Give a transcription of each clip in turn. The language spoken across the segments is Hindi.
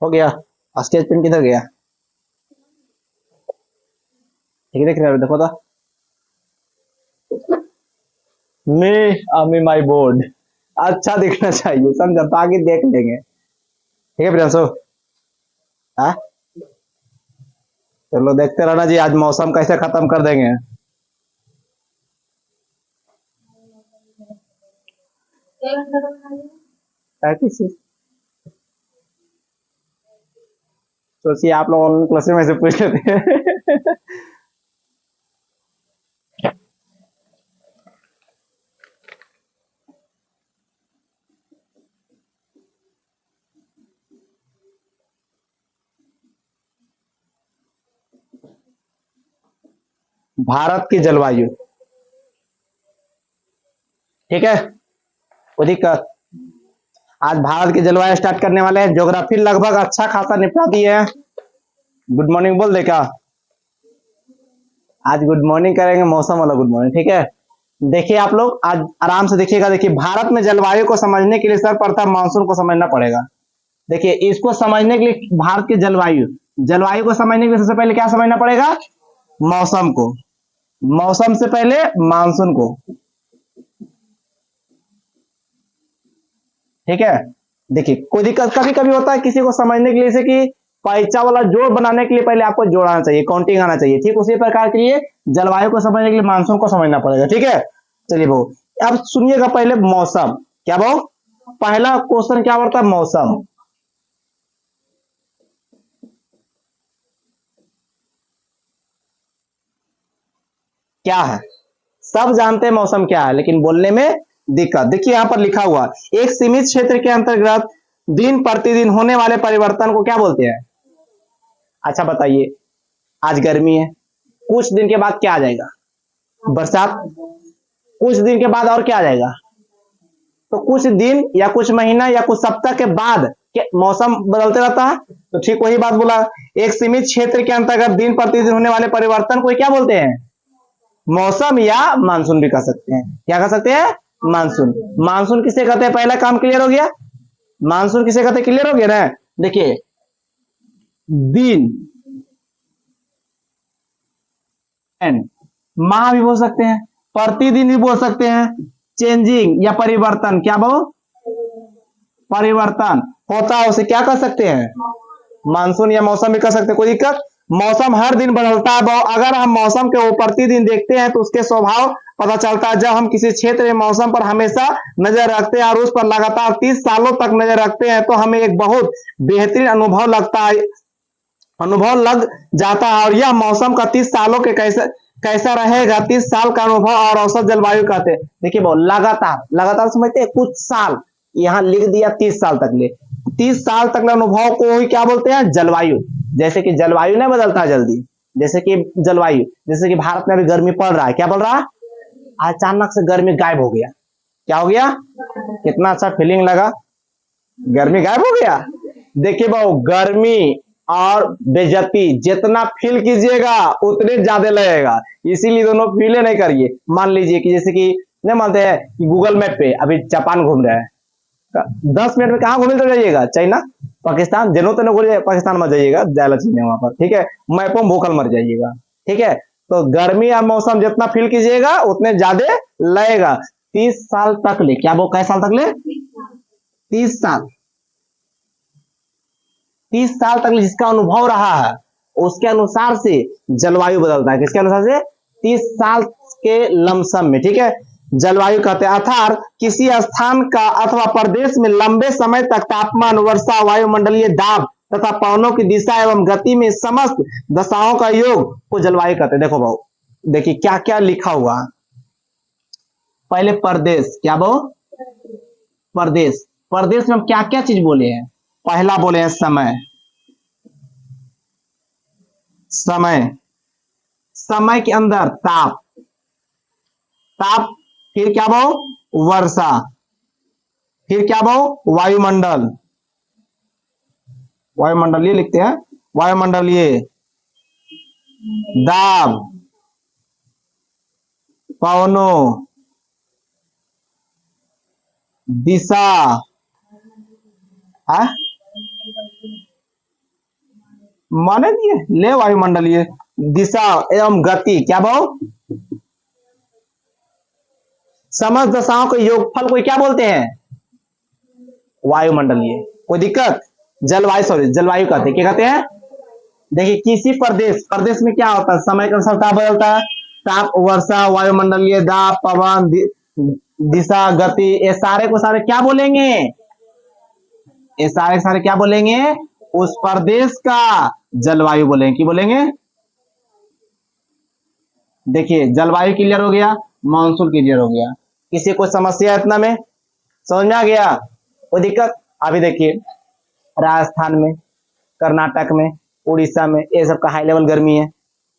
हो गया। स्केच पेन किधर गया? ठीक देख रहे हो, देखो तो। मी अमी माई बोर्ड अच्छा दिखना चाहिए, समझा? बाकी देख लेंगे। ठीक है प्रियांशु। हाँ, चलो देखते रहना जी, आज मौसम कैसे खत्म कर देंगे। ऐसी चीज सोचिए, आप लोग ऑनलाइन क्लास में से पूछ लेते हैं। भारत की जलवायु, ठीक है, कोई दिक्कत? आज भारत की जलवायु स्टार्ट करने वाले हैं। ज्योग्राफी लगभग अच्छा खासा निपटा दिए हैं। गुड मॉर्निंग बोल दे क्या? आज गुड मॉर्निंग करेंगे, मौसम वाला गुड मॉर्निंग, ठीक है। देखिए आप लोग आज आराम से देखिएगा। देखिए, भारत में जलवायु को समझने के लिए सर्वप्रथम मानसून को समझना पड़ेगा। देखिए, इसको समझने के लिए भारत की जलवायु, जलवायु को समझने के लिए सबसे पहले क्या समझना पड़ेगा? मौसम को। मौसम से पहले मानसून को, ठीक है। देखिए, कोई दिक्कत कभी कभी होता है किसी को समझने के लिए, जैसे कि पैचा वाला जोड़ बनाने के लिए पहले आपको जोड़ आना चाहिए, काउंटिंग आना चाहिए। ठीक उसी प्रकार के लिए जलवायु को समझने के लिए मानसून को समझना पड़ेगा, ठीक है। चलिए भाऊ, अब सुनिएगा पहले मौसम। क्या भाऊ? पहला क्वेश्चन क्या बढ़ता है? मौसम। क्या है? सब जानते हैं मौसम क्या है, लेकिन बोलने में दिक्कत। देखिए यहां पर लिखा हुआ, एक सीमित क्षेत्र के अंतर्गत दिन प्रतिदिन होने वाले परिवर्तन को क्या बोलते हैं? अच्छा बताइए, आज गर्मी है, कुछ दिन के बाद क्या आ जाएगा? बरसात। कुछ दिन के बाद और क्या आ जाएगा? तो कुछ दिन या कुछ महीना या कुछ सप्ताह के बाद मौसम बदलते रहता है। तो ठीक वही बात बोला, एक सीमित क्षेत्र के अंतर्गत दिन प्रतिदिन होने वाले परिवर्तन को क्या बोलते हैं? मौसम या मानसून भी कह सकते हैं। क्या कह सकते हैं? मानसून। मानसून किसे कहते हैं? पहला काम क्लियर हो गया। मानसून किसे कहते हैं? क्लियर हो गया ना? देखिए, दिन, माह भी बोल सकते हैं, प्रतिदिन भी बोल सकते हैं, चेंजिंग या परिवर्तन। क्या बोल? परिवर्तन होता है उसे क्या कर सकते हैं? मानसून या मौसम भी कर सकते हैं, कोई दिक्कत? मौसम हर दिन बदलता है। अगर हम मौसम के प्रतिदिन देखते हैं तो उसके स्वभाव पता चलता है। जब हम किसी क्षेत्र में मौसम पर हमेशा नजर रखते हैं और उस पर लगातार 30 सालों तक नजर रखते हैं तो हमें एक बहुत बेहतरीन अनुभव लगता है, अनुभव लग जाता है। और यह मौसम का 30 सालों के कैसे कैसा रहेगा, 30 साल का अनुभव और औसत जलवायु कहते हैं। देखिए बहुत लगातार, लगातार समझते हैं, कुछ साल यहां लिख दिया 30 साल तक ले, 30 साल तक अनुभव को ही क्या बोलते हैं? जलवायु। जैसे कि जलवायु नहीं बदलता जल्दी, जैसे कि जलवायु, जैसे कि भारत में अभी गर्मी पड़ रहा है, क्या पड़ रहा है? अचानक से गर्मी गायब हो गया, क्या हो गया? कितना अच्छा फीलिंग लगा, गर्मी गायब हो गया। देखिए बहु, गर्मी और बेइज्जती जितना फील कीजिएगा उतने ज्यादा लगेगा, इसीलिए दोनों फीले नहीं करिए। मान लीजिए कि जैसे कि नहीं मानते हैं कि गूगल मैप पे अभी जापान घूम रहे हैं, 10 मिनट में कहाँ घूमे तो जाइएगा? चाइना, पाकिस्तान, जनो तेनो घूम, पाकिस्तान मत जाइएगा, जायला चीज है वहां पर, ठीक है। मैपों में भूखल मर जाइएगा, ठीक है। तो गर्मी और मौसम जितना फील कीजिएगा उतने ज्यादा लगेगा। 30 साल तक ले, क्या वो कै साल तक ले? 30 साल, 30 साल तक जिसका अनुभव रहा है उसके अनुसार से जलवायु बदलता है। किसके अनुसार से? 30 साल के लमसम में, ठीक है। जलवायु कहते हैं अर्थात किसी स्थान का अथवा प्रदेश में लंबे समय तक तापमान, वर्षा, वायुमंडलीय दाब तथा पवनों की दिशा एवं गति में समस्त दशाओं का योग को जलवायु कहते हैं। देखो भाऊ, देखिए क्या क्या लिखा हुआ। पहले प्रदेश, क्या भाऊ? प्रदेश, प्रदेश में हम क्या क्या चीज बोले हैं? पहला बोले हैं समय, समय, समय के अंदर ताप, ताप, फिर क्या भाव? वर्षा, फिर क्या भाव? वायुमंडल, वायुमंडलीय लिखते हैं, वायुमंडलीय दाब, पवनों, दिशा, है माने दिए ले वायुमंडलीय दिशा एवं गति क्या भाव समस्त दशाओं के योगफल को क्या बोलते हैं वायुमंडलीय। कोई दिक्कत जलवायु सॉरी जलवायु कहते हैं क्या कहते हैं। देखिए किसी प्रदेश प्रदेश में क्या होता है समय के अनुसार क्या बदलता है ताप वर्षा वायुमंडलीय दाब पवन दिशा गति ये सारे को सारे क्या बोलेंगे ये सारे सारे क्या बोलेंगे उस प्रदेश का जलवायु बोलेंगे की बोलेंगे। देखिए जलवायु क्लियर हो गया मानसून क्लियर हो गया किसी को समस्या इतना में समझ में आ गया कोई दिक्कत। अभी देखिए राजस्थान में कर्नाटक में उड़ीसा में ये सब का हाई लेवल गर्मी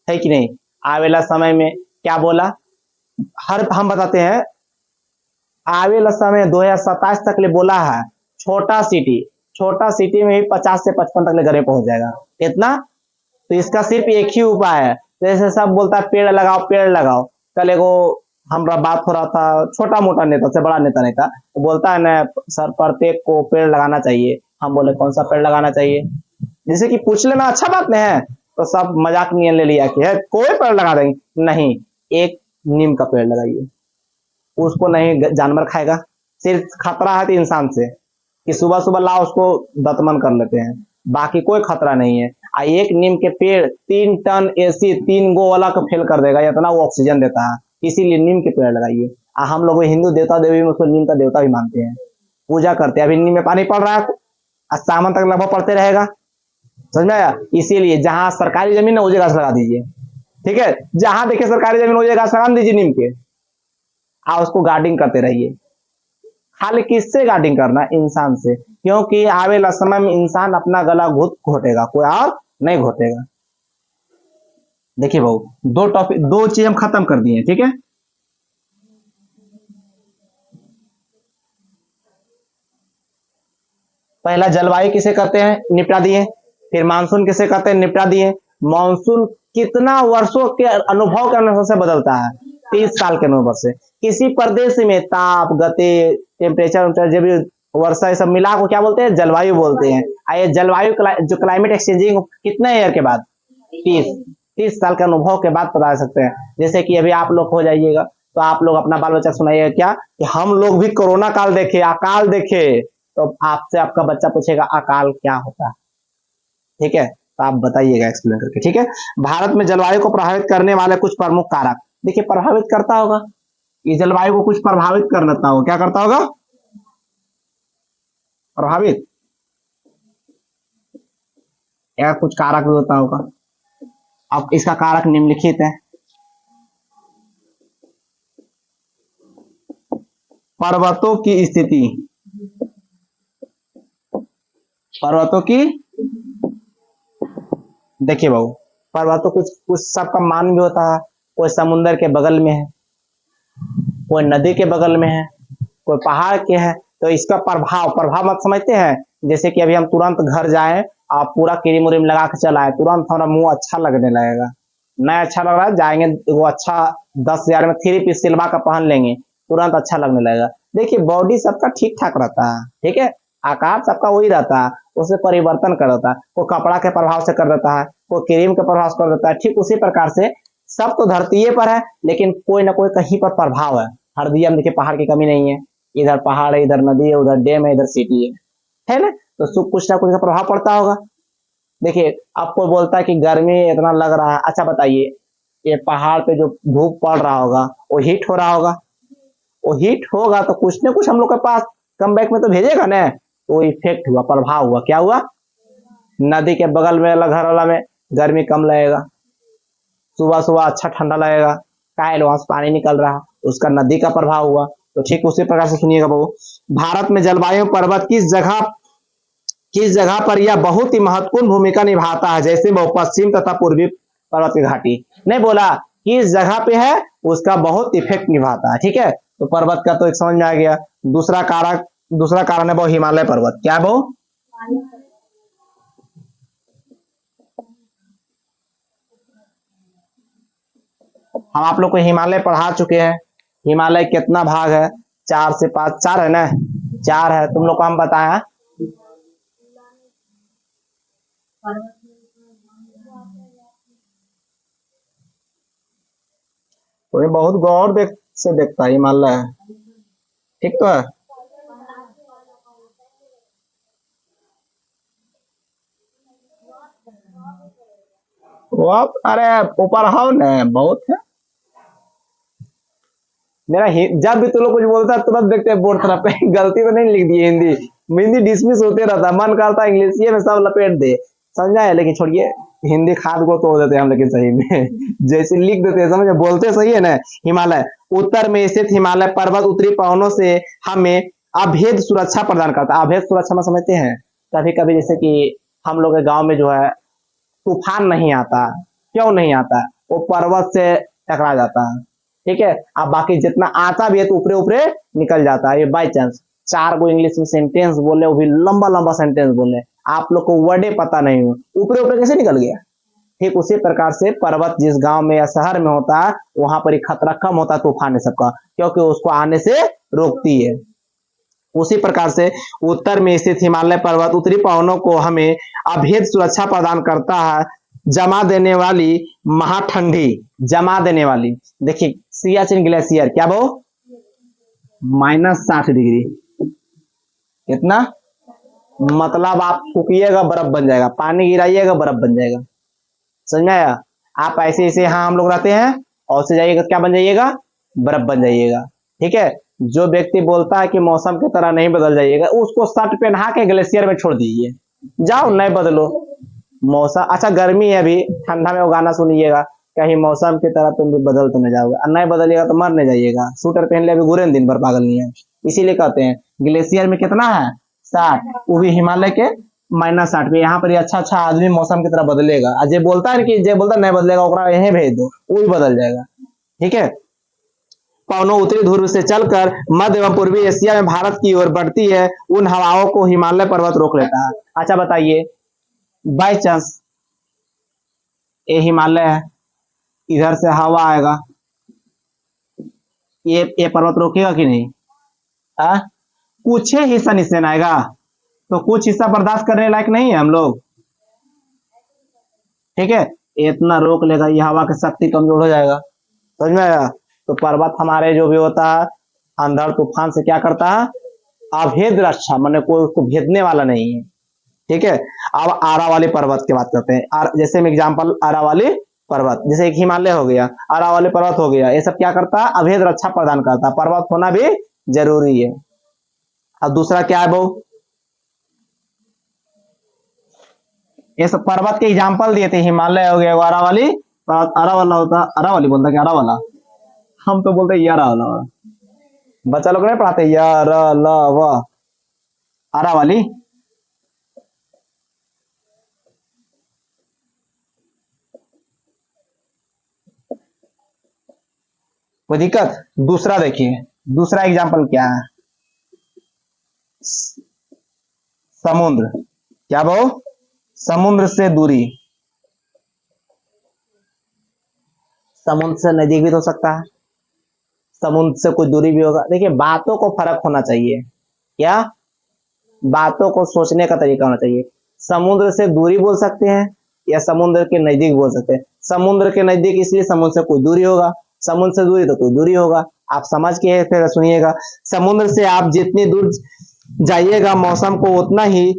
है कि नहीं। आवेला समय में क्या बोला हर हम बताते हैं आवेला समय 2027 तक ले बोला है छोटा सिटी में भी 50 से 55 तक ले गर्मी पहुंच जाएगा कितना। तो इसका सिर्फ एक ही उपाय है जैसे सब बोलता है पेड़ लगाओ कल एगो हमारा बात हो रहा था छोटा मोटा नेता से बड़ा नेता नहीं था तो बोलता है ना सर प्रत्येक को पेड़ लगाना चाहिए। हम बोले कौन सा पेड़ लगाना चाहिए जैसे कि पूछ लेना अच्छा बात नहीं है तो सब मजाक में ले लिया कि है कोई पेड़ लगा देंगे नहीं एक नीम का पेड़ लगाइए उसको नहीं जानवर खाएगा सिर्फ खतरा है तो इंसान से कि सुबह सुबह लाओ उसको दतमन कर लेते हैं बाकी कोई खतरा नहीं है। एक नीम के पेड़ 3 टन एसी 3 गो वाला को फेल कर देगा इतना वो ऑक्सीजन देता है इसीलिए नीम के पेड़ लगाइए। हम लोग हिंदू देवता देवी में उसको नीम का देवता भी मानते हैं पूजा करते हैं। अभी नीम में पानी पड़ रहा है सावन तक लगभग पड़ते रहेगा समझ में आया। इसीलिए जहां सरकारी जमीन है उसे गाछ लगा दीजिए ठीक है जहां देखिए सरकारी जमीन उसे गाछ लगा दीजिए नीम के उसको गार्डिंग करते रहिए। खाली किससे गार्डिंग करना इंसान से क्योंकि आवेला समय में इंसान अपना गला घोटेगा कोई और नहीं घोटेगा। देखिए बहु दो चीज हम खत्म कर दिए ठीक है। पहला जलवायु किसे कहते हैं निपटा दिए फिर मानसून किसे कहते हैं निपटा दिए। मानसून कितना वर्षों के अनुभव के अनुसार से बदलता है 30 साल के अनुभव से। किसी प्रदेश में ताप गति टेम्परेचर जब वर्षा ये सब मिला को क्या बोलते हैं जलवायु बोलते हैं। ये जलवायु जो क्लाइमेट एक्सचेंजिंग कितने ईयर के बाद 30 साल के अनुभव के बाद बता सकते हैं। जैसे कि अभी आप लोग हो जाइएगा तो आप लोग अपना बाल बच्चा सुनाइएगा क्या कि हम लोग भी कोरोना काल देखे अकाल देखे तो आपसे आपका बच्चा पूछेगा अकाल क्या होता है ठीक है तो आप बताइएगा एक्सप्लेन करके ठीक है। भारत में जलवायु को प्रभावित करने वाले कुछ प्रमुख कारक देखिए प्रभावित करता होगा ये जलवायु को कुछ प्रभावित करता होगा क्या करता होगा प्रभावित या कुछ कारक भी होता होगा। अब इसका कारक निम्नलिखित है पर्वतों की स्थिति पर्वतों की देखिए बाबू पर्वतों कुछ सबका मान भी होता है कोई समुन्द्र के बगल में है कोई नदी के बगल में है कोई पहाड़ के है तो इसका प्रभाव मत समझते हैं। जैसे कि अभी हम तुरंत घर जाएं आप पूरा क्रीम उरीम लगा के चलाए तुरंत हमारा मुंह अच्छा लगने लगेगा नहीं अच्छा लग रहा है जाएंगे वो अच्छा 10,000 में 3 पीस सिल्वा का पहन लेंगे तुरंत अच्छा लगने लगेगा। देखिए बॉडी सबका ठीक ठाक रहता है ठीक है आकार सबका वही रहता है उसे परिवर्तन कर देता है कोई कपड़ा के प्रभाव से कर देता है कोई क्रीम के प्रभाव से कर देता है ठीक उसी प्रकार से सब तो धरती पर है लेकिन कोई ना कोई कहीं पर प्रभाव है। हर दिया में देखिए पहाड़ की कमी नहीं है इधर पहाड़ है इधर नदी है उधर डैम है इधर सिटी है ना तो कुछ ना कुछ का प्रभाव पड़ता होगा। देखिए आपको बोलता है कि गर्मी इतना लग रहा है अच्छा बताइए ये पहाड़ पे जो धूप पड़ रहा होगा वो हीट हो रहा होगा वो हीट होगा तो कुछ ना कुछ हम लोग के पास कम बैक में तो भेजेगा ना तो इफेक्ट हुआ प्रभाव हुआ क्या हुआ नदी के बगल में वाला घर वाला में गर्मी कम लगेगा सुबह सुबह अच्छा ठंडा लगेगा कायल वहां से पानी निकल रहा उसका नदी का प्रभाव हुआ तो ठीक उसी प्रकार से सुनिएगा बाबू। भारत में जलवायु पर्वत किस जगह पर यह बहुत ही महत्वपूर्ण भूमिका निभाता है जैसे वो पश्चिम तथा पूर्वी पर्वत की घाटी नहीं बोला किस जगह पे है उसका बहुत इफेक्ट निभाता है ठीक है। तो पर्वत का तो एक समझ में आ गया। दूसरा कारण है वो हिमालय पर्वत क्या वो हम आप लोग को हिमालय पढ़ा चुके हैं। हिमालय कितना भाग है 4 से 5 4 है ना 4 है तुम लोग को हम बताया कोई बहुत गौर से देखता है हिमालय। ठीक तो है। वो अरे ऊपर हाउ न बहुत है। जब भी तू लोग कुछ बोलता है तुरंत देखते हैं बोर्ड तरफ पे गलती तो नहीं लिख दी है हिंदी। हिंदी डिसमिस होते रहता है, मन करता है इंग्लिश में सब लपेट दे। समझा है, लेकिन छोड़िए, हिंदी खाद को तोड़ देते हैं हम, लेकिन सही में जैसे लिख देते हैं समझे, बोलते सही है ना। हिमालय, उत्तर में स्थित हिमालय पर्वत उत्तरी पवनों से हमें अभेद सुरक्षा प्रदान करता है। अभेद सुरक्षा में समझते हैं, कभी कभी जैसे कि हम लोग के गांव में जो है तूफान नहीं आता। क्यों नहीं आता? वो पर्वत से टकरा जाता है। ठीक है। अब बाकी जितना आता भी है तो ऊपरे ऊपरे निकल जाता है, ये बाई चांस। चार को इंग्लिश में सेंटेंस बोले, वो भी लंबा लंबा सेंटेंस बोले, आप लोग को वर्डे पता नहीं हो, ऊपरे ऊपरे कैसे निकल गया। ठीक उसी प्रकार से पर्वत जिस गांव में या शहर में होता है, वहां पर खतरा कम होता है तूफान सबका, क्योंकि उसको आने से रोकती है। उसी प्रकार से उत्तर में स्थित हिमालय पर्वत उत्तरी पवनों को हमें अभेद सुरक्षा प्रदान करता है। जमा देने वाली महाठंडी, जमा देने वाली, देखिए सियाचिन ग्लेशियर क्या वो -60 डिग्री। कितना? मतलब आप फूकिएगा बर्फ बन जाएगा, पानी गिराइएगा बर्फ बन जाएगा। समझ में आया? आप ऐसे ऐसे यहाँ हम लोग रहते हैं, और से जाइएगा क्या बन जाइएगा? बर्फ बन जाइएगा। ठीक है। जो व्यक्ति बोलता है कि मौसम की तरह नहीं बदल जाइएगा, उसको शर्ट पहना के ग्लेशियर में छोड़ दीजिए, जाओ नहीं बदलो। मौसम अच्छा गर्मी है अभी, ठंडा में वो गाना सुनिएगा, कहीं मौसम की तरह तुम भी बदल तो नहीं जाओगे, और नहीं बदलिएगा तो मर नहीं जाइएगा। स्वेटर पहन ले अभी गुरे दिन भर, पागल नहीं है। इसीलिए कहते हैं ग्लेशियर में कितना है? 60, वो भी हिमालय के -60 पे। यहाँ पर अच्छा अच्छा आदमी मौसम की तरह बदलेगा। अजय बोलता है कि जय बोलता नहीं बदलेगा, ओकरा यहीं भेज दो, वो भी बदल जाएगा। ठीक है। पवनों उत्तरी ध्रुव से चलकर मध्य एवं पूर्वी एशिया में भारत की ओर बढ़ती है, उन हवाओं को हिमालय पर्वत रोक लेता है। अच्छा बताइए, बाई चांस ये हिमालय है, इधर से हवा आएगा, ये पर्वत रोकेगा कि नहीं? आ? कुछ ही हिस्सा नीचे आएगा, तो कुछ हिस्सा बर्दाश्त करने लायक नहीं है हम लोग। ठीक है। इतना रोक लेगा, ये हवा की शक्ति कमजोर हो जाएगा। समझ में आया? तो पर्वत हमारे जो भी होता है अंधड़ तूफान से क्या करता है? अभेद रक्षा, मैंने कोई उसको भेदने वाला नहीं है। ठीक है। अब आरावली पर्वत की बात करते हैं। जैसे में एग्जांपल आरावली पर्वत, जैसे एक हिमालय हो गया, आरावली पर्वत हो गया, ये सब क्या करता है? अभेद रक्षा प्रदान करता है। पर्वत होना भी जरूरी है। अब दूसरा क्या है वो, ये सब पर्वत के एग्जाम्पल दिए थे, हिमालय हो गया, अरावली पर्वत, अरावला होता, अरावली बोलता क्या अरावला, हम तो बोलते यारावला। बच्चा लोग नहीं पढ़ाते यार अरावली। कोई दिक्कत? दूसरा देखिए, दूसरा एग्जाम्पल क्या है? समुद्र, क्या वो समुद्र से दूरी, समुद्र से नजदीक भी तो हो सकता है, समुद्र से कोई दूरी भी होगा। देखिए बातों को फर्क होना चाहिए, क्या बातों को सोचने का तरीका होना चाहिए। समुद्र से दूरी बोल सकते हैं या समुद्र के नजदीक बोल सकते हैं। समुद्र के नजदीक इसलिए समुद्र से कोई दूरी होगा, समुद्र से दूरी तो कोई दूरी होगा। आप समझ के फिर सुनिएगा। समुद्र से आप जितनी दूर जाइएगा मौसम को उतना ही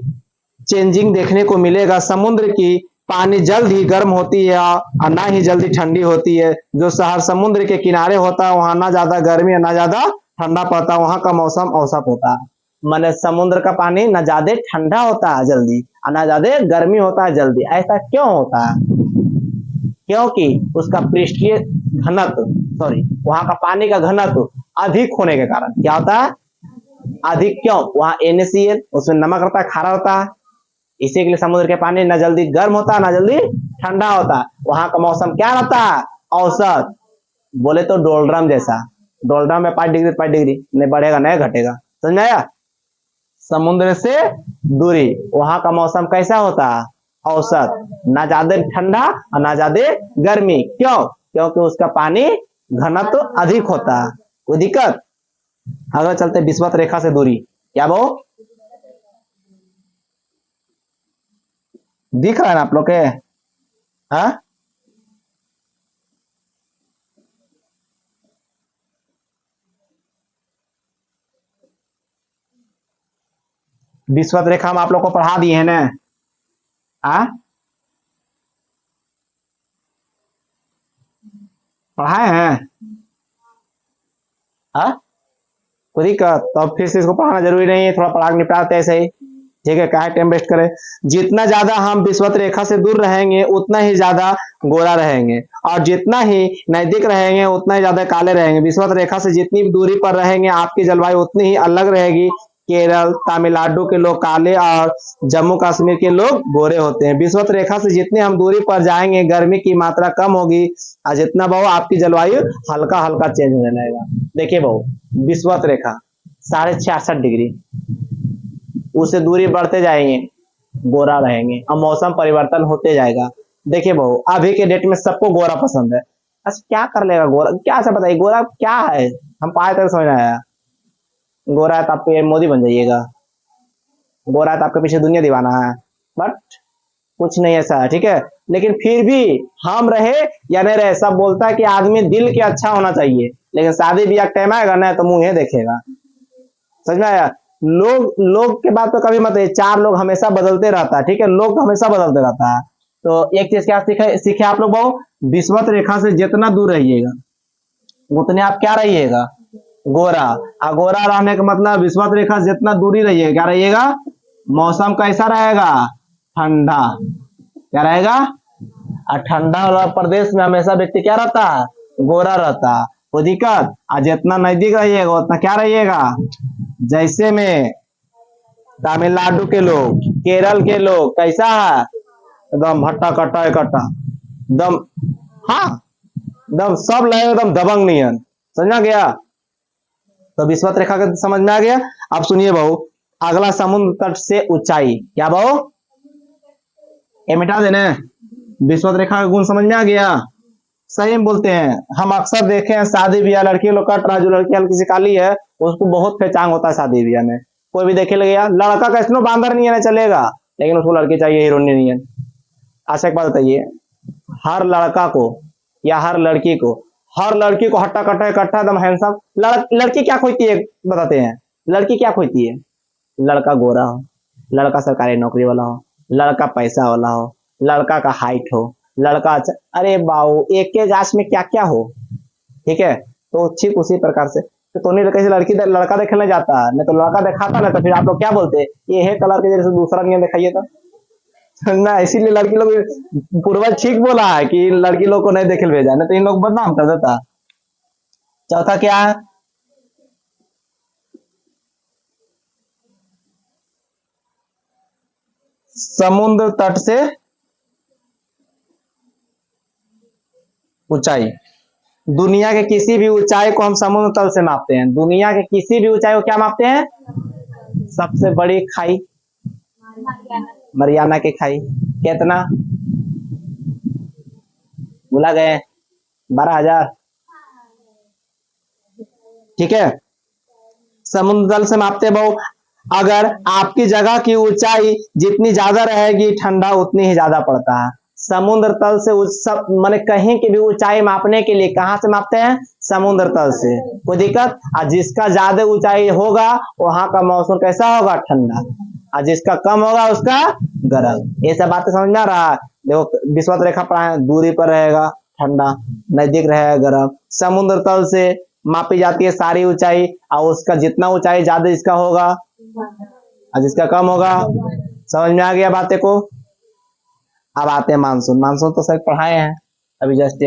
चेंजिंग देखने को मिलेगा। समुद्र की पानी जल्द ही गर्म होती है और ना ही जल्दी ठंडी होती है। जो शहर समुद्र के किनारे होता है वहां ना ज्यादा गर्मी और ना ज्यादा ठंडा पड़ता है, वहां का मौसम औसत होता है। माने समुद्र का पानी ना ज्यादा ठंडा होता है जल्दी और ना ज्यादा गर्मी होता है जल्दी। ऐसा क्यों होता है? क्योंकि उसका पृष्ठीय घनत्व, सॉरी, वहां का पानी का घनत्व अधिक होने के कारण क्या होता है? अधिक। क्यों? वहां NaCl, उसमें नमक रहता है, खारा होता है। इसी के लिए समुद्र के पानी ना जल्दी गर्म होता है ना जल्दी ठंडा होता है। वहां का मौसम क्या रहता है? औसत। बोले तो डोलड्रम जैसा, डोलड्रम में 5 डिग्री 5 डिग्री, नहीं बढ़ेगा नहीं घटेगा। समझ में आया? समुद्र से दूरी, वहां का मौसम कैसा होता है? औसत, ना ज्यादा ठंडा और ना ज्यादा गर्मी। क्यों? क्योंकि उसका पानी घनत्व अधिक होता है। कोई दिक्कत? अगर चलते विषुवत रेखा से दूरी, क्या वो दिख रहा है ना आप लोग के? हाँ विषुवत रेखा हम आप लोग को पढ़ा दिए हैं ना। आ पढ़ाए हैं। हाँ, कोई दिक्कत तो अब फिर से इसको पढ़ाना जरूरी नहीं है, थोड़ा पढ़ा के निपटाते हैं ऐसे ही। ठीक है, काहे टाइम वेस्ट करें। जितना ज्यादा हम विषुवत रेखा से दूर रहेंगे उतना ही ज्यादा गोरा रहेंगे, और जितना ही नजदीक रहेंगे उतना ही ज्यादा काले रहेंगे। विषुवत रेखा से जितनी भी दूरी पर रहेंगे आपकी जलवायु उतनी ही अलग रहेगी। केरल, तमिलनाडु के लोग काले और जम्मू कश्मीर के लोग गोरे होते हैं। विषुवत रेखा से जितनी हम दूरी पर जाएंगे गर्मी की मात्रा कम होगी, और जितना बहु आपकी जलवायु हल्का हल्का चेंज होने लगेगा। देखिए बहु, विषुवत रेखा 66.5 डिग्री, उससे दूरी बढ़ते जाएंगे गोरा रहेंगे, और मौसम परिवर्तन होते जाएगा। देखिए बहु, अभी के डेट में सबको गोरा पसंद है। अच्छा क्या कर लेगा गोरा, क्या से बताइए गोरा क्या है, हम पाए तक समझ आया। गोरा है तो आप मोदी बन जाइएगा, गोरा है तो आपके पीछे दुनिया दीवाना है, बट कुछ नहीं ऐसा है। ठीक है, लेकिन फिर भी हम रहे या नहीं रहे, सब बोलता है कि आदमी दिल के अच्छा होना चाहिए, लेकिन शादी ब्याह टाइम आएगा ना तो मुंह देखेगा। समझ में आया। लोग के बात तो कभी मत, 4 लोग हमेशा बदलते रहता है। ठीक है, लोग हमेशा बदलते रहता है। तो एक चीज क्या सीखे आप लोग बहु, विषुवत रेखा से जितना दूर रहिएगा उतने आप क्या रहिएगा, गोरा। और गोरा रहने का मतलब विषुवत रेखा से जितना दूरी रहिएगा क्या रहिएगा, मौसम कैसा रहेगा, ठंडा। क्या रहेगा, और ठंडा वाला प्रदेश में हमेशा व्यक्ति क्या रहता है, गोरा रहता है। कोई दिक्कत। और जितना नजदीक रहिएगा उतना क्या रहिएगा, जैसे में तमिलनाडु के लोग, केरल के लोग कैसा है, एकदम भट्टा कट्टा इकट्ठा, एकदम, हाँ एकदम सब लगे एकदम दबंग नहीं है। समझा गया। तो विषुवत रेखा का समझ में आ गया। अब सुनिए बहु, अगला समुद्र तट से ऊंचाई। क्या बहु, ये मिटा देने। विषुवत रेखा का गुण समझ में आ गया। सही में बोलते हैं, हम अक्सर देखे हैं शादी ब्याह लड़की लोग कट रहा, जो लड़की हल्की सी काली है उसको बहुत पहचान होता है शादी ब्याह में। कोई भी देखे लगेगा, लड़का कैसनो बांदर नहीं है चलेगा, लेकिन उसको लड़की चाहिए हीरोइन नहीं है। अच्छा एक बात बताइए, हर लड़का को या हर लड़की को हट्टा कट्टा इकट्ठा एकदम हैंडसम, लड़की क्या खोजती है बताते हैं, लड़की क्या खोजती है, लड़का गोरा हो, लड़का सरकारी नौकरी वाला हो, लड़का पैसा वाला हो, लड़का का हाइट हो, लड़का अच्छा। अरे बाऊ, एक के गाछ में क्या क्या हो। ठीक है, तो ठीक उसी प्रकार से तो नहीं कैसे लड़का देखने जाता है, नहीं तो लड़का दिखाता ना तो फिर आप लोग क्या बोलते हैं, ये है कलर के जैसे दूसरा नहीं दिखाइए तो ना। इसीलिए लड़की लोग, पूर्वज ठीक बोला है कि लड़की लोग को नहीं देखे भेजा, नहीं तो इन लोग बदनाम कर देता। चौथा क्या है, समुद्र तट से ऊंचाई। दुनिया के किसी भी ऊंचाई को हम समुद्र तल से मापते हैं। दुनिया के किसी भी ऊंचाई को क्या मापते हैं, सबसे बड़ी खाई मरियाना की खाई, कितना भुला गए, 12,000। ठीक है, समुद्र तल से मापते बहु। अगर आपकी जगह की ऊंचाई जितनी ज्यादा रहेगी ठंडा उतनी ही ज्यादा पड़ता है। समुद्र तल से सब माने कहीं की भी ऊंचाई मापने के लिए कहां से मापते हैं, समुद्र तल से। कोई दिक्कत। और जिसका ज्यादा ऊंचाई होगा वहां का मौसम कैसा होगा, ठंडा, और जिसका कम होगा उसका गर्म। ये सब बातें समझ में आ रहा है। देखो विषुवत रेखा पर दूरी पर रहेगा ठंडा, नजदीक रहेगा गर्म। समुद्र तल से मापी जाती है सारी ऊंचाई, और उसका जितना ऊंचाई ज्यादा जिसका होगा और जिसका कम होगा। समझ में आ गया बातें को। अब आते हैं मानसून। मानसून तो सर पढ़ाए हैं अभी जस्ट।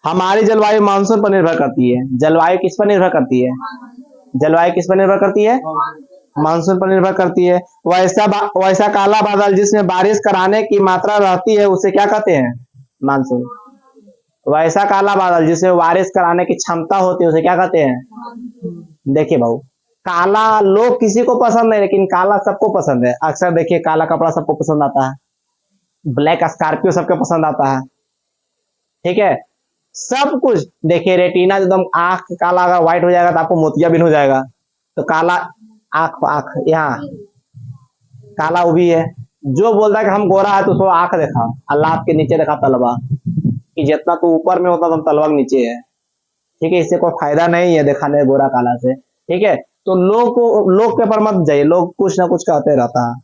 हमारी जलवायु मानसून पर निर्भर करती है। जलवायु किस पर निर्भर करती है, जलवायु किस पर निर्भर करती है, मानसून पर निर्भर करती है। वैसा काला बादल जिसमें बारिश कराने की मात्रा रहती है उसे क्या कहते हैं, मानसून। वैसा काला बादल जिसमें बारिश कराने की क्षमता होती है उसे क्या कहते हैं। देखिए भाऊ, काला लोग किसी को पसंद है, लेकिन काला सबको पसंद है। अक्सर देखिए काला कपड़ा सबको पसंद आता है, ब्लैक स्कॉर्पियो सबको पसंद आता है। ठीक है, सब कुछ देखिए, रेटिना एकदम आंख काला अगर व्हाइट हो जाएगा तो आपको मोतियाबिंद हो जाएगा। तो काला आंख यहाँ काला वो भी है। जो बोलता है कि हम गोरा है तो उसको आंख देखा, अल्लाह के नीचे देखा तलवा। कि जितना तू ऊपर में होता तुम तलवा नीचे है। ठीक है, इससे कोई फायदा नहीं है दिखाने गोरा काला से। ठीक है, तो लोग के पर मत जाइए, लोग कुछ ना कुछ कहते रहता है।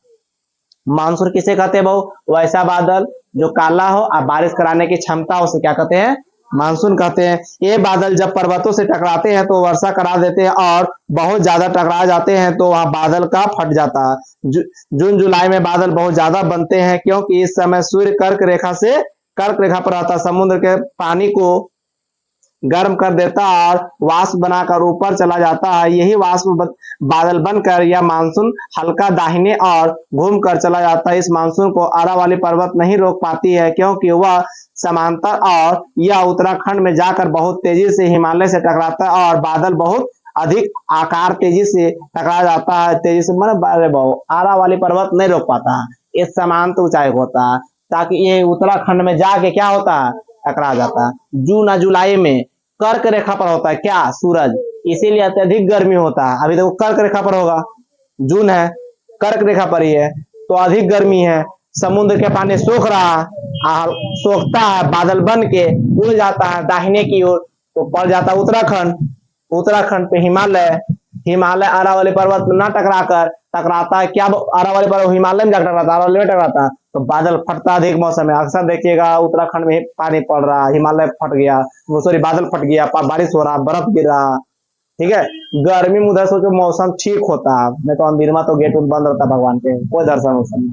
मानसून किसे कहते हैं भाऊ? वैसा बादल जो काला हो और बारिश कराने की क्षमता हो, उसे क्या कहते हैं? मानसून कहते हैं। ये बादल जब पर्वतों से टकराते हैं तो वर्षा करा देते हैं, और बहुत ज्यादा टकरा जाते हैं तो वहां बादल का फट जाता है। जून जुलाई में बादल बहुत ज्यादा बनते हैं, क्योंकि इस समय सूर्य कर्क रेखा पर रहता है। समुद्र के पानी को गर्म कर देता है और वाष्प बनाकर ऊपर चला जाता है। यही वाष्प बादल बनकर यह मानसून हल्का दाहिने और घूम कर चला जाता है। इस मानसून को अरावली पर्वत नहीं रोक पाती है, क्योंकि वह समांतर, और यह उत्तराखंड में जाकर बहुत तेजी से हिमालय से टकराता है और बादल बहुत अधिक आकार तेजी से टकरा जाता है। तेजी से मतलब आरावली पर्वत नहीं रोक पाता है, इस समांतर ऊंचाई होता है, ताकि ये उत्तराखंड में जाके क्या होता है? टकरा जाता है। जून और जुलाई में कर्क रेखा पर होता है क्या? सूरज, इसीलिए अत्यधिक गर्मी होता है। अभी देखो कर्क रेखा पर होगा, जून है, कर्क रेखा पर ही है, तो अधिक गर्मी है। समुद्र के पानी सूख रहा और सोखता है, बादल बन के उड़ जाता है दाहिने की ओर, तो पड़ जाता है उत्तराखंड। उत्तराखंड पे हिमालय, हिमालय अरावली पर्वत में ना टकराता है क्या? अरावली पर्वत हिमालय में जाकर टकराता है, अरावली में टकराता है, तो बादल फटता अधिक मौसम में। अक्सर देखिएगा उत्तराखंड में पानी पड़ रहा, हिमालय फट गया, वो सॉरी बादल फट गया, बारिश हो रहा, बर्फ गिर रहा। ठीक है, गर्मी में उधर सोचो मौसम ठीक होता, नहीं तो अंधेर में तो गेट बंद रहता भगवान के, कोई दर्शन मौसम।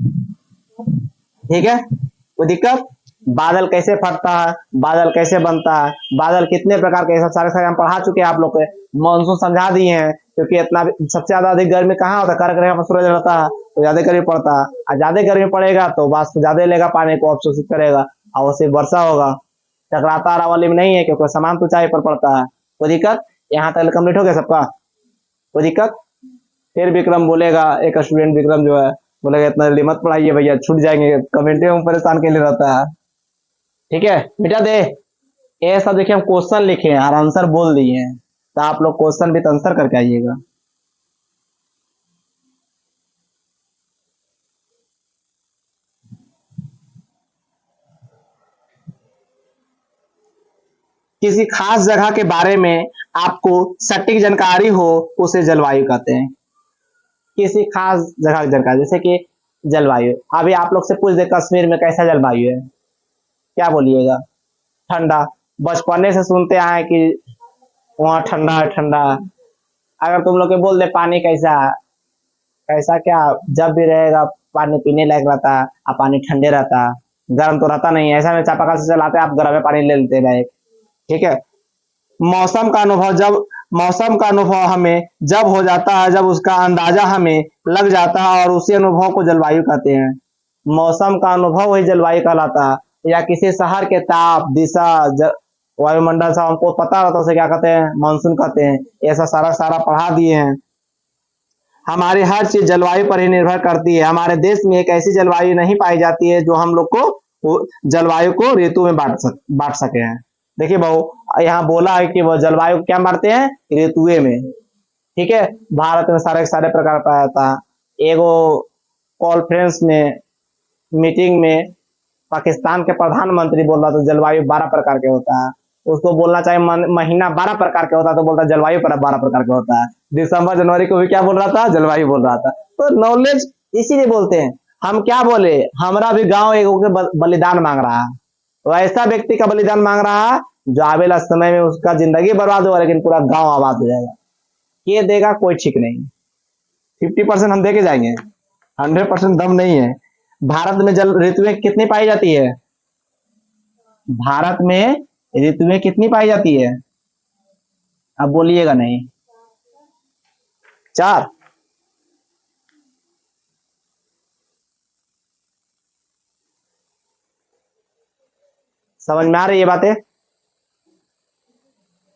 ठीक है, कोई दिक्कत? बादल कैसे फटता है, बादल कैसे बनता है, बादल कितने प्रकार के, सब सारे सारे हम पढ़ा चुके हैं आप लोग के, मानसून समझा दिए हैं। क्योंकि इतना सबसे ज्यादा अधिक गर्मी कहाँ होता है? कर्क रेखा पर सूरज रहता है तो ज्यादा गर्मी पड़ता है, और ज्यादा गर्मी पड़ेगा तो वाष्प ज्यादा लेगा, पानी को अवशोषित करेगा और उससे वर्षा होगा। टकराता अरावली में नहीं है, क्योंकि समान ऊंचाई पर पड़ता है। कोई दिक्कत? यहाँ तक कंप्लीट हो गया सबका? कोई दिक्कत? फिर विक्रम बोलेगा, एक स्टूडेंट विक्रम जो है बोलेगा इतना जल्दी मत पढ़ाइए भैया, छूट जाएंगे, कमेंट में परेशान के लिए रहता है। ठीक है, मिटा दे। ये सब देखिए हम क्वेश्चन लिखे हैं और आंसर बोल दिए हैं, तो आप लोग क्वेश्चन विद आंसर करके आइएगा। किसी खास जगह के बारे में आपको सटीक जानकारी हो, उसे जलवायु कहते हैं। किसी खास जगह की जानकारी, जैसे कि जलवायु, अभी आप लोग से पूछ दे कश्मीर में कैसा जलवायु है, क्या बोलिएगा? ठंडा। बचपने से सुनते आए कि वहाँ ठंडा है, ठंडा। अगर तुम लोग के बोल दे पानी कैसा, कैसा क्या, जब भी रहेगा पानी पीने लायक रहता है और पानी ठंडे रहता है, गर्म तो रहता नहीं है। ऐसा में चापाकल से चलाते आप गर्म में पानी ले लेते हैं। ठीक है, मौसम का अनुभव जब मौसम का अनुभव हमें जब हो जाता है, जब उसका अंदाजा हमें लग जाता है, और उसी अनुभव को जलवायु कहते हैं। मौसम का अनुभव वही जलवायु कहलाता है। या किसी शहर के ताप, दिशा, वायुमंडल सब हमको पता रहता है, उसे क्या कहते हैं? मानसून कहते हैं। ऐसा सारा सारा पढ़ा दिए हैं। हमारी हर चीज जलवायु पर ही निर्भर करती है। हमारे देश में एक ऐसी जलवायु नहीं पाई जाती है जो हम लोग को जलवायु को ऋतु में बांट सके हैं। देखिए बहु, यहाँ बोला है कि वो जलवायु को क्या बांटते हैं? ऋतुए में। ठीक है, भारत में सारे सारे प्रकार पाया जाता है। एगो कॉन्फ्रेंस में, मीटिंग में पाकिस्तान के प्रधानमंत्री बोल रहा था जलवायु 12 प्रकार के होता है। उसको बोलना चाहिए महीना 12 प्रकार के होता है, तो बोलता जलवायु पर 12 प्रकार का होता है। दिसंबर जनवरी को भी क्या बोल रहा था? जलवायु बोल रहा था। तो नॉलेज इसीलिए बोलते हैं। हम क्या बोले, हमारा भी गांव एक बलिदान मांग रहा है, तो ऐसा व्यक्ति का बलिदान मांग रहा है जो आवेला समय में उसका जिंदगी बर्बाद होगा, लेकिन पूरा गांव आबाद हो जाएगा। ये देगा कोई ठीक नहीं। 50% हम देके जाएंगे, 100% दम नहीं है। भारत में जल ऋतुएं कितनी पाई जाती है? भारत में ऋतुएं कितनी पाई जाती है? अब बोलिएगा नहीं। 4। समझ में आ रही है बातें?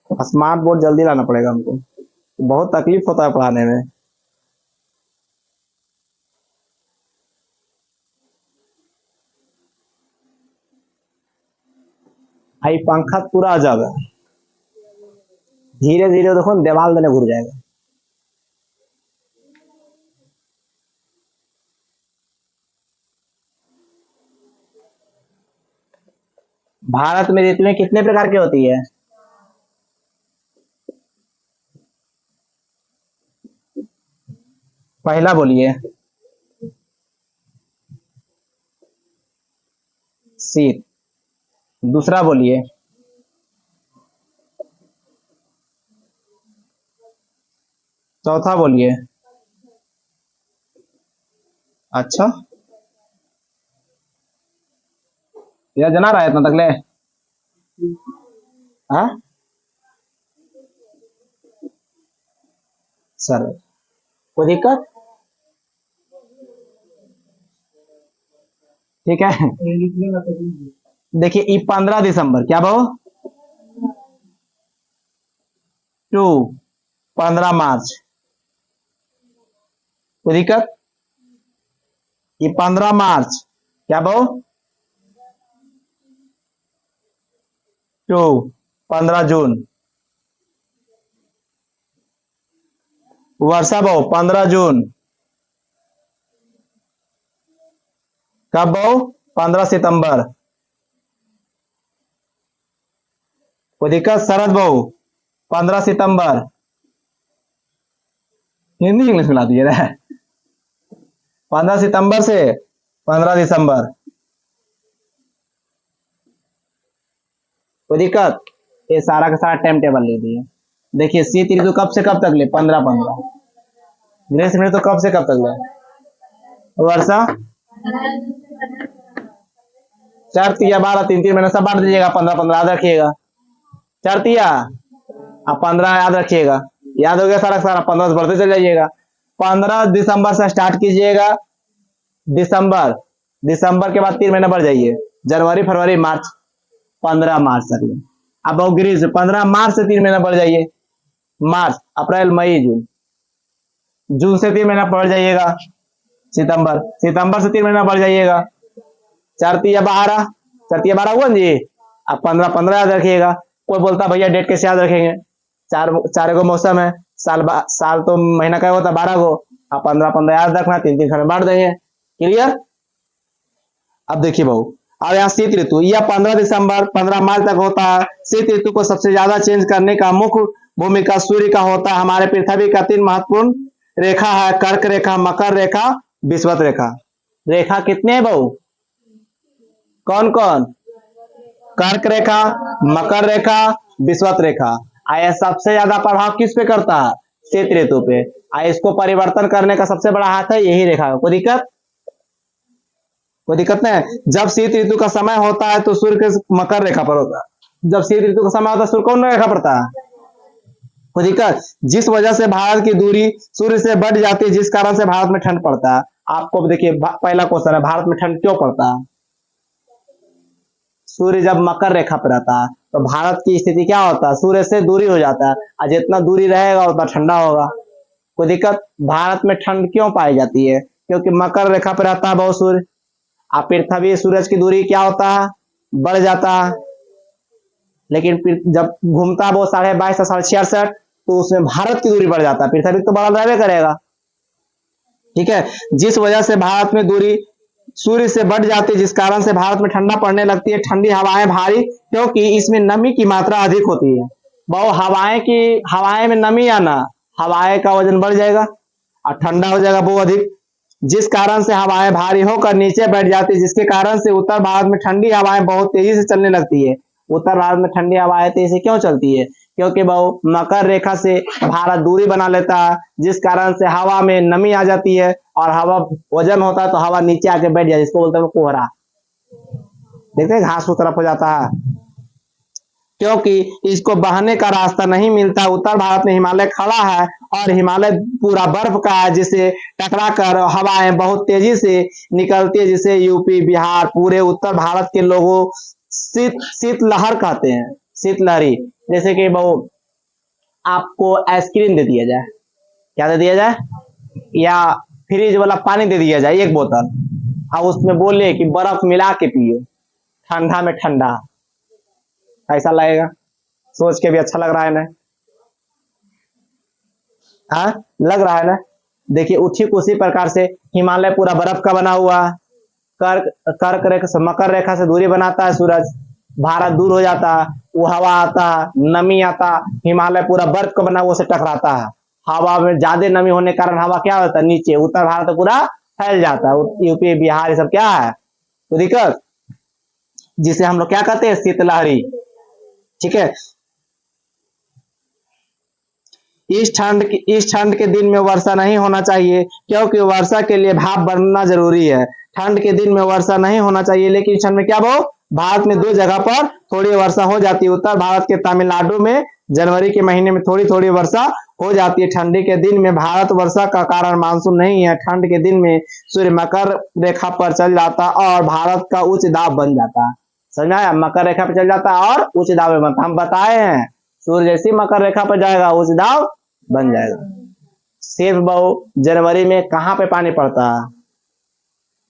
स्मार्ट बोर्ड जल्दी लाना पड़ेगा हमको, बहुत तकलीफ होता है पढ़ाने में। भाई पंखा पूरा अजब है, धीरे धीरे देखो दीवार देने घुर जाएगा। भारत में ऋतुएं कितने प्रकार की होती है? पहला बोलिए। शीत। दूसरा बोलिए। चौथा बोलिए। अच्छा, यह जना रहा है इतना तक ले। हाँ सर, कोई दिक्कत? ठीक है। देखिए ये 15 दिसंबर क्या भाव? टू 15 मार्च। कोई दिक्कत? ये 15 मार्च क्या भाव? टू 15 जून। वर्षा भाव 15 जून। कब भाव? 15 सितंबर। कोई दिक्कत? शरद भाव 15 सितंबर। हिंदी इंग्लिश मिला दिए रहे। 15 सितंबर से 15 दिसंबर। कोई दिक्कत? ये सारा का सारा टाइम टेबल ले दिए। देखिए शीत ऋतु कब से कब तक ले? 15 15। ग्रीष्म ऋतु कब से कब तक ले? वर्षा 4 3 12 3 3 महीने सब बांट दीजिएगा। 15 15 याद रखिएगा। 4 3 आप 15 याद रखिएगा। याद हो गया सारा सारा? 15 से बढ़ते चले जाइएगा। 15 दिसंबर से स्टार्ट कीजिएगा। दिसंबर, दिसंबर के बाद 3 महीने बढ़ जाइए। जनवरी फरवरी मार्च, 15 मार्च तक ले। अब ग्रीष्म 15 मार्च से 3 महीने बढ़ जाइए। मार्च अप्रैल मई जून, जून से 3 महीना बढ़ जाइएगा। सितंबर, सितंबर से 3 महीना बढ़ जाइएगा। 4 3 12, 4 3 12 हुआ ना जी। अब 15 15 याद रखिएगा। कोई बोलता भैया डेट कैसे याद रखेंगे? चार चार गो मौसम है, साल तो महीना का होता 12 गो। अब 15 15 याद रखना, 3 3 में बांट देंगे। क्लियर? अब देखिए भाऊ, अब यहाँ शीत ऋतु, यह 15 दिसंबर 15 मार्च तक होता है। शीत ऋतु को सबसे ज्यादा चेंज करने का मुख्य भूमिका सूर्य का होता है। हमारे पृथ्वी का 3 महत्वपूर्ण रेखा है, कर्क रेखा, मकर रेखा, विषुवत रेखा। रेखा कितने हैं भाऊ? कौन कौन? कर्क रेखा, मकर रेखा, विषुवत रेखा। आया सबसे ज्यादा प्रभाव किस पे करता है? शीत ऋतु पे। आया इसको परिवर्तन करने का सबसे बड़ा हाथ है यही रेखा का। कोई दिक्कत? कोई दिक्कत नहीं। जब शीत ऋतु का समय होता है तो सूर्य के मकर रेखा पर होता है। जब शीत ऋतु का समय होता है सूर्य कौन रेखा पड़ता है? कोई दिक्कत? जिस वजह से भारत की दूरी सूर्य से बढ़ जाती है, जिस कारण से भारत में ठंड पड़ता है। आपको देखिए पहला क्वेश्चन है, भारत में ठंड क्यों पड़ता है? सूर्य जब मकर रेखा पर रहता है तो भारत की स्थिति क्या होता है? सूर्य से दूरी हो जाता है, और जितना दूरी रहेगा उतना ठंडा होगा। कोई दिक्कत? भारत में ठंड क्यों पाई जाती है? क्योंकि मकर रेखा पर रहता है बहुत सूर्य। आप पृथ्वी सूरज की दूरी क्या होता है? बढ़ जाता है। लेकिन जब घूमता है वो 22.5 से 66, तो उसमें भारत की दूरी बढ़ जाता है, पृथ्वी तो बड़ा रहने करेगा। ठीक है, जिस वजह से भारत में दूरी सूर्य से बढ़ जाती है, जिस कारण से भारत में ठंडा पड़ने लगती है, ठंडी हवाएं भारी, क्योंकि इसमें नमी की मात्रा अधिक होती है। बहुत हवाएं में नमी आना, हवाएं का वजन बढ़ जाएगा और ठंडा हो जाएगा वो अधिक, जिस कारण से हवाएं भारी होकर नीचे बैठ जाती है, जिसके कारण से उत्तर भारत में ठंडी हवाएं बहुत तेजी से चलने लगती है। उत्तर भारत में ठंडी हवाएं तेजी से क्यों चलती है? क्योंकि वो मकर रेखा से भारत दूरी बना लेता है, जिस कारण से हवा में नमी आ जाती है और हवा वजन होता है तो हवा नीचे आके बैठ जाए, जिसको बोलते हैं कोहरा। देखते हैं घास उस तरफ हो जाता है, क्योंकि इसको बहने का रास्ता नहीं मिलता। उत्तर भारत में हिमालय खड़ा है और हिमालय पूरा बर्फ का है, जिसे टकरा कर हवाएं बहुत तेजी से निकलती है, जिसे यूपी बिहार पूरे उत्तर भारत के लोगों शीत लहर कहते हैं, शीत लहरी। जैसे कि वो आपको आइसक्रीम दे दिया जाए, क्या दे दिया जाए, या फ्रिज वाला पानी दे दिया जाए 1 बोतल, और उसमें बोले कि बर्फ मिला के पियो, ठंडा में ठंडा, कैसा लगेगा? सोच के भी अच्छा लग रहा है ना? हाँ लग रहा है ना? देखिए ठीक उसी प्रकार से हिमालय पूरा बर्फ का बना हुआ, कर्क रेखा से मकर रेखा से दूरी बनाता है सूरज, भारत दूर हो जाता, वो हवा आता, नमी आता, हिमालय पूरा बर्फ का बना हुआ से टकराता है। हवा में ज्यादा नमी होने के कारण हवा क्या होता है, नीचे उत्तर भारत पूरा फैल जाता है, यूपी बिहार ये सब क्या है तो दिक्कत, जिसे हम लोग क्या कहते हैं, शीतलहरी। ठीक है, इस ठंड के दिन में वर्षा नहीं होना चाहिए, क्योंकि वर्षा के लिए भाप बनना जरूरी है। ठंड के दिन में वर्षा नहीं होना चाहिए, लेकिन इस ठंड में क्या वो भारत में दो जगह पर थोड़ी वर्षा हो जाती है। उत्तर भारत के तमिलनाडु में जनवरी के महीने में थोड़ी थोड़ी वर्षा हो जाती है। ठंडी के दिन में भारत वर्षा का कारण मानसून नहीं है। ठंड के दिन में सूर्य मकर रेखा पर चल जाता और भारत का उच्च दाब बन जाता। समझ आया, मकर रेखा पर चल जाता और उच्च दाब में बनता। हम बताए हैं सूर्य जैसी मकर रेखा पर जाएगा उच्च दाब बन जाएगा। सिर्फ बहु जनवरी में कहां पे पानी पड़ता है,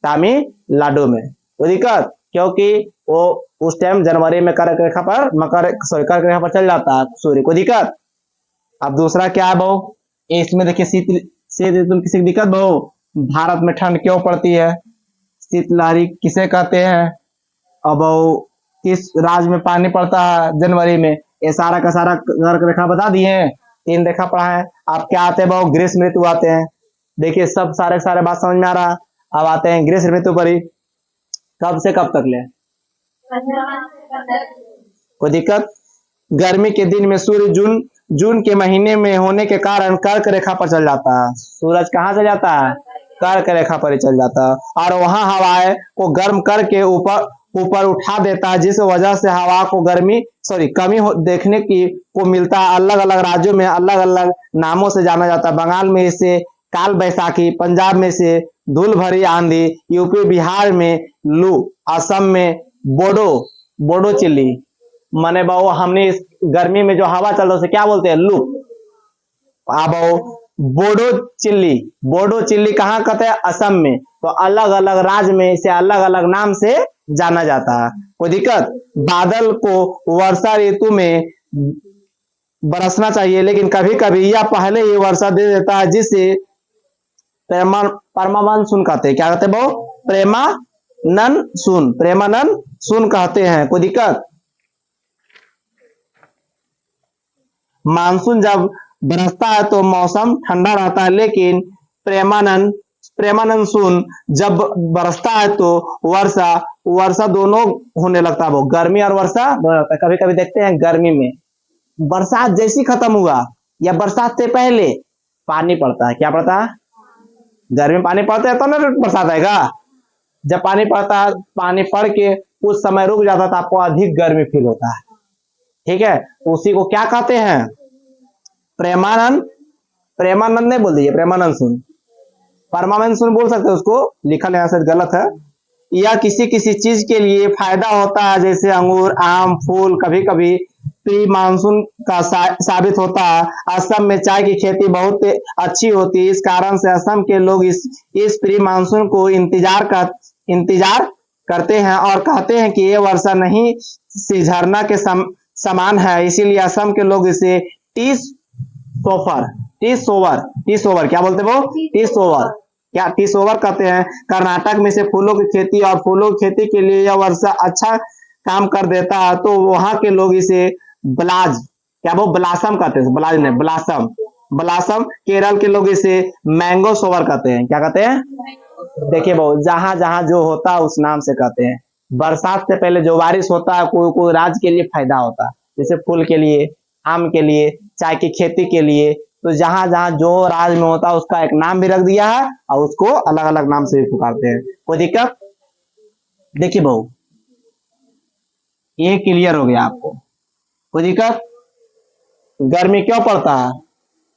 तमिलनाडु में। कोई दिक्कत, क्योंकि वो उस टाइम जनवरी में कर्क रेखा पर कर्क रेखा पर चल जाता है सूर्य। कोई दिक्कत। अब दूसरा क्या है बहु, इसमें देखिए शीत ऋतु किसी की दिक्कत बहु, भारत में ठंड क्यों पड़ती है, शीतलहरी किसे कहते हैं, अब किस राज्य में पानी पड़ता है जनवरी में, ये सारा का सारा कर्क रेखा बता दिए, 3 रेखा पढ़ा है। अब क्या आते हैं बहु, ग्रीष्म ऋतु आते हैं। देखिए सब सारे बात समझ में आ रहा। अब आते हैं ग्रीष्म ऋतु पर ही, कब से कब तक ले, कोई दिक्कत। गर्मी के दिन में सूर्य जून के महीने में होने के कारण कर्क रेखा पर चल जाता है। सूरज कहाँ चल जाता है, कर्क रेखा पर ही चल जाता है, और वहां हवाएं को गर्म करके ऊपर उठा देता है, जिस वजह से हवा को कमी देखने की को मिलता है। अलग अलग राज्यों में अलग अलग नामों से जाना जाता है। बंगाल में इसे काल बैसाखी, पंजाब में से धूल भरी आंधी, यूपी बिहार में लू, असम में बोडो चिल्ली। माने बाबू हमने इस गर्मी में जो हवा चल रहा है उसे क्या बोलते हैं, लू। अब बोडो चिल्ली कहाँ कहते हैं, असम में। तो अलग अलग राज्य में इसे अलग अलग नाम से जाना जाता है। कोई दिक्कत। बादल को वर्षा ऋतु में बरसना चाहिए, लेकिन कभी कभी यह पहले ही वर्षा दे देता है, जिसे परमानसून कहते हैं। क्या कहते हैं वो, प्रेमानंद कहते हैं। कोई दिक्कत। मानसून जब बरसता है तो मौसम ठंडा रहता है, लेकिन प्रेमानंसून जब बरसता है तो वर्षा दोनों होने लगता है। वो गर्मी और वर्षा दोनों होता है। कभी कभी देखते हैं गर्मी में बरसात जैसी खत्म हुआ या बरसात से पहले पानी पड़ता है। क्या पड़ता है, गर्मी में पानी पड़ता है तो ना बरसात आएगा। जब पानी पड़ता है, पानी पड़ के कुछ समय रुक जाता है तो आपको अधिक गर्मी फील होता है। ठीक है, उसी को क्या कहते हैं, प्रेमानंद नहीं बोल दीजिए, प्रेमानंद परमानंद बोल सकते हैं उसको, लिखा यहाँ से गलत है। यह किसी किसी चीज के लिए फायदा होता है, जैसे अंगूर, आम, फूल कभी कभी प्री मानसून का साबित होता है। असम में चाय की खेती बहुत अच्छी होती है, इस कारण से असम के लोग इस प्री मानसून को इंतजार करते हैं और कहते हैं कि ये वर्षा नहीं सी झरना के समान है। इसीलिए असम के लोग इसे टी सोवर क्या बोलते हैं वो, टी सोवर कहते हैं। कर्नाटक में से फूलों की खेती और फूलों की खेती के लिए यह वर्षा अच्छा काम कर देता है, तो वहां के लोग इसे ब्लासम कहते हैं। ब्लाज नहीं, ब्लासम। केरल के लोग इसे मैंगो सोवर कहते हैं। क्या कहते हैं, देखिए बहुत जहां जहां जो होता है उस नाम से कहते हैं। बरसात से पहले जो बारिश होता है कोई राज्य के लिए फायदा होता है, जैसे फूल के लिए, आम के लिए, चाय की खेती के लिए। तो जहां जहां जो राज्य में होता है उसका एक नाम भी रख दिया है और उसको अलग अलग नाम से भी पुकारते हैं। कोई दिक्कत। देखिए बहू ये क्लियर हो गया आपको। कोई दिक्कत। गर्मी क्यों पड़ता है,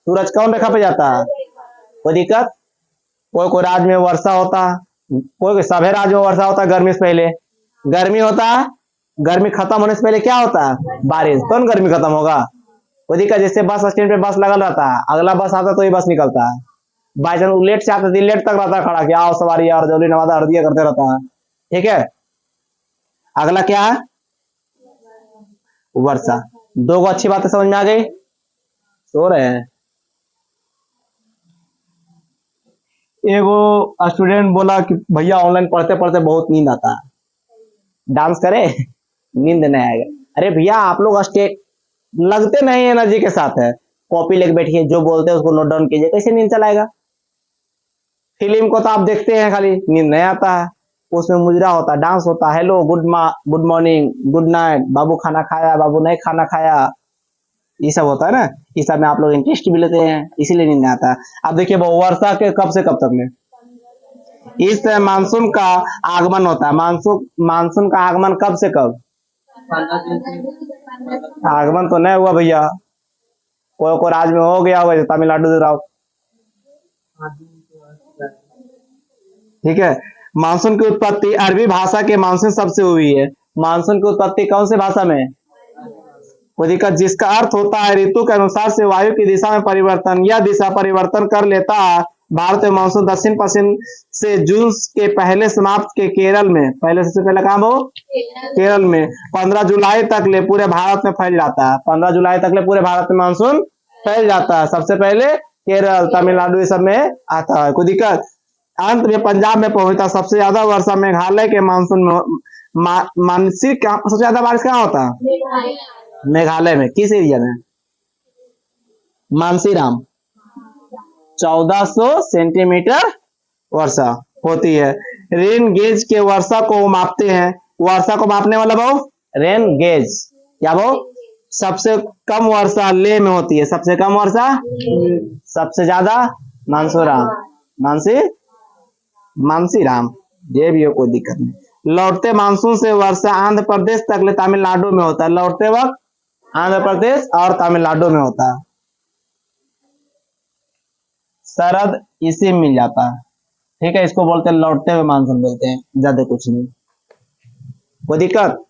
सूरज कौन रेखा पे जाता है। कोई दिक्कत। कोई राज्य में वर्षा होता है, कोई सभी राज्य में वर्षा होता है। गर्मी से पहले गर्मी होता है, गर्मी खत्म होने से पहले क्या होता है, बारिश, तो गर्मी खत्म होगा। कोई दिक्कत। जैसे बस स्टैंड पे बस लगल रहता है, अगला बस आता तो ये बस निकलता है। बाई चांस लेट से आता, लेट तक रहता है खड़ा कि आओ सवारी और जल्दी नवादा हरदिया करते रहता है। ठीक है, अगला क्या है, वर्षा। 2 अच्छी बातें समझ में आ गई। सो रहे हैं। एगो स्टूडेंट बोला कि भैया ऑनलाइन पढ़ते पढ़ते बहुत नींद आता है, डांस करे। नींद नहीं आएगा। अरे भैया आप लोग स्टेट लगते नहीं एनर्जी के साथ है, कॉपी लेके बैठिए, जो बोलते हैं उसको नोट डाउन कीजिए, कैसे नींद चलाएगा। फिल्म को तो आप देखते हैं खाली, नींद नहीं आता है। उसमें मुजरा होता है, डांस होता है, hello good morning good night, बाबू खाना खाया बाबू नहीं खाना खाया, ये सब होता है ना। इस सब में आप लोग इंटरेस्ट भी लेते हैं, इसीलिए नींद नहीं आता है। अब देखिए वो वर्षा के कब से कब तक में, इस मानसून का आगमन होता है। मानसून मानसून का आगमन कब से कब, आगमन तो नहीं हुआ भैया, कोई राज्य में हो गया होगा, जैसे तमिलनाडु से रहो, ठीक है। मानसून की उत्पत्ति अरबी भाषा के मानसून शब्द से हुई है। मानसून की उत्पत्ति कौन से भाषा में, कोई दिक्कत, जिसका अर्थ होता है ऋतु के अनुसार से वायु की दिशा में परिवर्तन, यह दिशा परिवर्तन कर लेता है। भारत में मानसून दक्षिण पश्चिम से जून के पहले समाप्त के केरल में, पहले सबसे पहले कहाँ हो, केरल में 15 जुलाई तक ले पूरे भारत में फैल जाता है। 15 जुलाई तक ले पूरे भारत में मानसून फैल जाता है। सबसे पहले केरल तमिलनाडु ये सब में आता है, कोई दिक्कत। अंत में पंजाब में पहुंचता। सबसे ज्यादा वर्षा मेघालय के मानसून में मानसिक सबसे ज्यादा बारिश कहाँ होता है, मेघालय में। किस एरिया में, मानसीराम, 1400 सेंटीमीटर वर्षा होती है। रेन गेज के वर्षा को मापते हैं, वर्षा को मापने वाला भाव रेन गेज, क्या वो सबसे कम वर्षा ले में होती है, सबसे कम वर्षा, सबसे ज्यादा मानसूराम, मानसीराम, ये भी हो, कोई दिक्कत नहीं। लौटते मानसून से वर्षा आंध्र प्रदेश तक ले तमिलनाडु में होता है, लौटते वक्त आंध्र प्रदेश और तमिलनाडु में होता है। शरद इसी मिल जाता है, ठीक है, इसको बोलते हैं लौटते हुए मानसून बोलते हैं, ज्यादा कुछ नहीं, कोई दिक्कत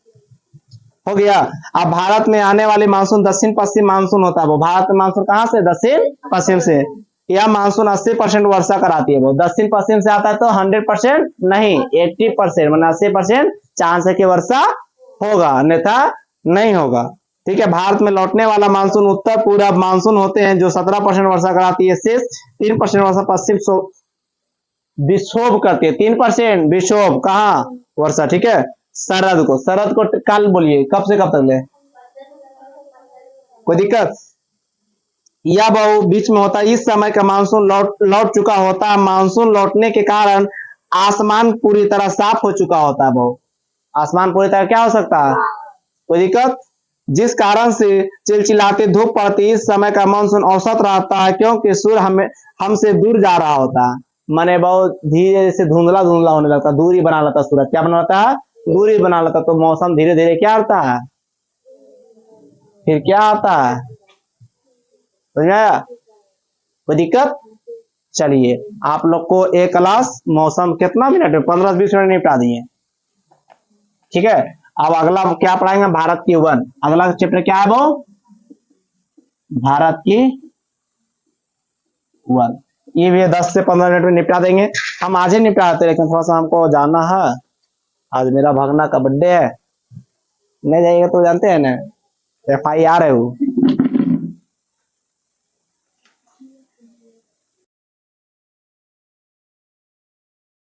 हो गया। अब भारत में आने वाली मानसून दक्षिण पश्चिम मानसून होता है। वो भारत में मानसून कहाँ से, दक्षिण पश्चिम से। यह मानसून 80% वर्षा कराती है। वो दक्षिण पश्चिम से आता है तो 100% नहीं, 80% मतलब 80% चांस है कि वर्षा होगा, अन्यथा नहीं होगा, ठीक है। भारत में लौटने वाला मानसून उत्तर पूर्व मानसून होते हैं, जो 17% वर्षा कराती है। शेष 3% वर्षा पश्चिम विक्षोभ करती है। 3% विक्षोभ कहाँ, वर्षा, ठीक है। शरद को काल बोलिए, कब से कब तक ले, कोई दिक्कत। यह बहु बीच में होता है। इस समय का मानसून लौट चुका होता है। मानसून लौटने के कारण आसमान पूरी तरह साफ हो चुका होता है। बहु आसमान पूरी तरह क्या हो सकता है, कोई दिक्कत, जिस कारण से चिलचिलाती धूप पड़ती। इस समय का मानसून औसत रहता है, क्योंकि सूर्य हमसे दूर जा रहा होता है, माने बहुत धीरे से धुंधला धुंधला होने लगता, दूरी बना लेता सूरज, क्या बना लेता है, दूरी बना लेता। तो मौसम धीरे धीरे क्या आता है, फिर क्या आता है, समझ में आया, कोई दिक्कत। चलिए आप लोग को एक क्लास मौसम कितना मिनट में, 15-20 मिनट निपटा दिए, ठीक है। अब अगला क्या पढ़ाएंगे, भारत की वन, अगला चैप्टर क्या है वो, भारत की वन। ये भी 10 से 15 मिनट में निपटा देंगे। हम आज ही निपटाते, लेकिन थोड़ा सा हमको जाना है, आज मेरा भागना का बर्थडे है, नहीं जाइएगा तो जानते हैं ना FIR है वो।